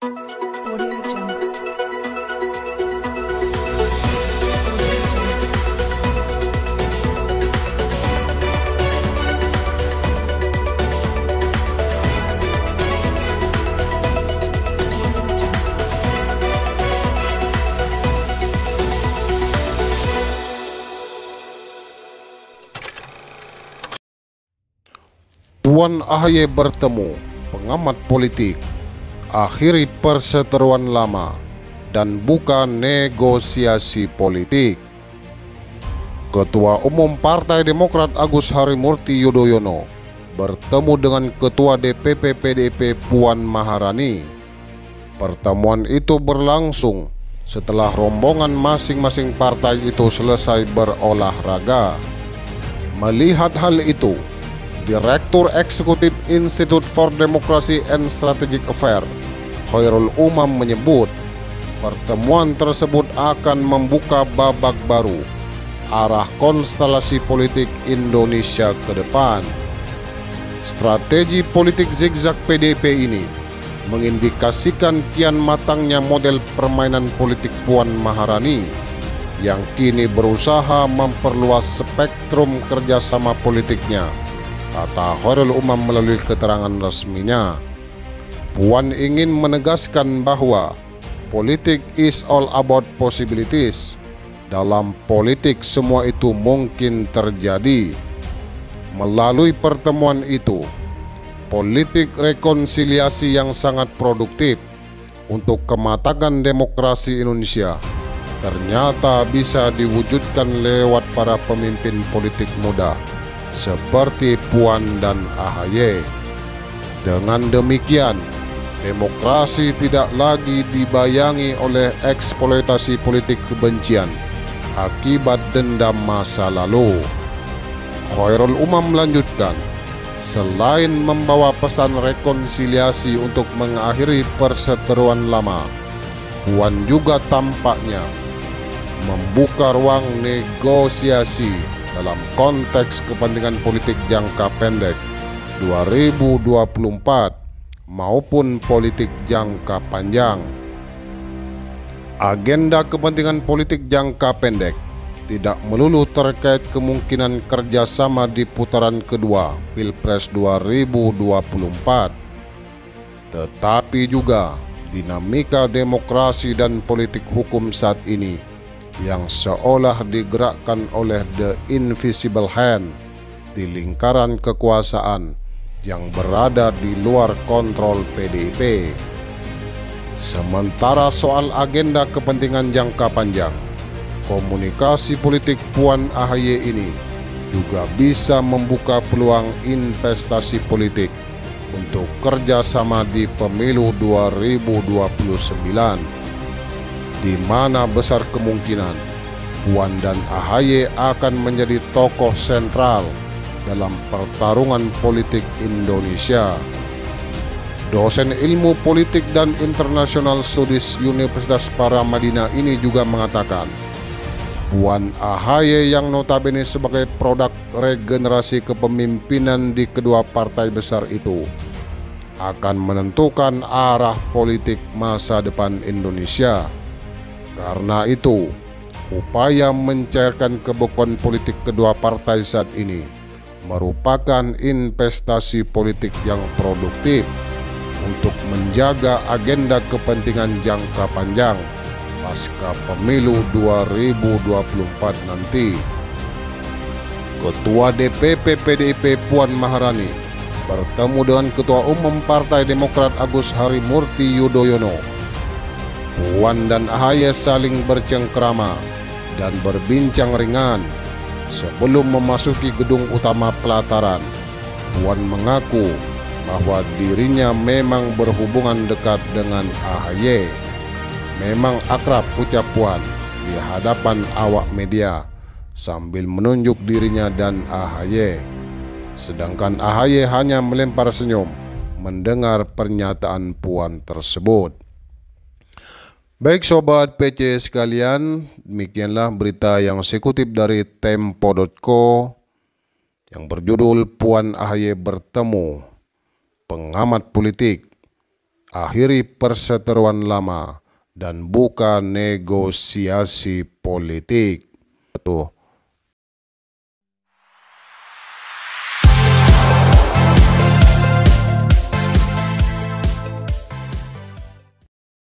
Audio Jungle. Puan AHY bertemu pengamat politik, akhiri perseteruan lama, dan buka negosiasi politik. Ketua Umum Partai Demokrat Agus Harimurti Yudhoyono bertemu dengan Ketua DPP PDIP Puan Maharani. Pertemuan itu berlangsung setelah rombongan masing-masing partai itu selesai berolahraga. Melihat hal itu, Direktur Eksekutif Institute for Democracy and Strategic Affairs, Khairul Umam menyebut pertemuan tersebut akan membuka babak baru arah konstelasi politik Indonesia ke depan. Strategi politik zigzag PDIP ini mengindikasikan kian matangnya model permainan politik Puan Maharani yang kini berusaha memperluas spektrum kerjasama politiknya, kata Khairul Umam melalui keterangan resminya. Puan ingin menegaskan bahwa politik is all about possibilities. Dalam politik semua itu mungkin terjadi. Melalui pertemuan itu, politik rekonsiliasi yang sangat produktif untuk kematangan demokrasi Indonesia ternyata bisa diwujudkan lewat para pemimpin politik muda seperti Puan dan AHY. Dengan demikian, demokrasi tidak lagi dibayangi oleh eksploitasi politik kebencian akibat dendam masa lalu. Khairul Umam melanjutkan, selain membawa pesan rekonsiliasi untuk mengakhiri perseteruan lama, Puan juga tampaknya membuka ruang negosiasi dalam konteks kepentingan politik jangka pendek 2024 maupun politik jangka panjang. Agenda kepentingan politik jangka pendek tidak melulu terkait kemungkinan kerjasama di putaran kedua Pilpres 2024, tetapi juga dinamika demokrasi dan politik hukum saat ini yang seolah digerakkan oleh the invisible hand di lingkaran kekuasaan yang berada di luar kontrol PDIP. Sementara soal agenda kepentingan jangka panjang, komunikasi politik Puan AHY ini juga bisa membuka peluang investasi politik untuk kerjasama di pemilu 2029, di mana besar kemungkinan Puan dan AHY akan menjadi tokoh sentral dalam pertarungan politik Indonesia. Dosen ilmu politik dan international studies Universitas Paramadina ini juga mengatakan, Puan AHY yang notabene sebagai produk regenerasi kepemimpinan di kedua partai besar itu akan menentukan arah politik masa depan Indonesia. Karena itu, upaya mencairkan kebekuan politik kedua partai saat ini merupakan investasi politik yang produktif untuk menjaga agenda kepentingan jangka panjang pasca pemilu 2024 nanti. Ketua DPP PDIP Puan Maharani bertemu dengan Ketua Umum Partai Demokrat Agus Harimurti Yudhoyono. Puan dan AHY saling bercengkrama dan berbincang ringan sebelum memasuki gedung utama pelataran. Puan mengaku bahwa dirinya memang berhubungan dekat dengan AHY. Memang akrab, ucap Puan di hadapan awak media sambil menunjuk dirinya dan AHY. Sedangkan AHY hanya melempar senyum mendengar pernyataan Puan tersebut. Baik sobat PC sekalian, demikianlah berita yang saya kutip dari Tempo.co yang berjudul Puan AHY bertemu pengamat politik, akhiri perseteruan lama dan buka negosiasi politik. Tuh,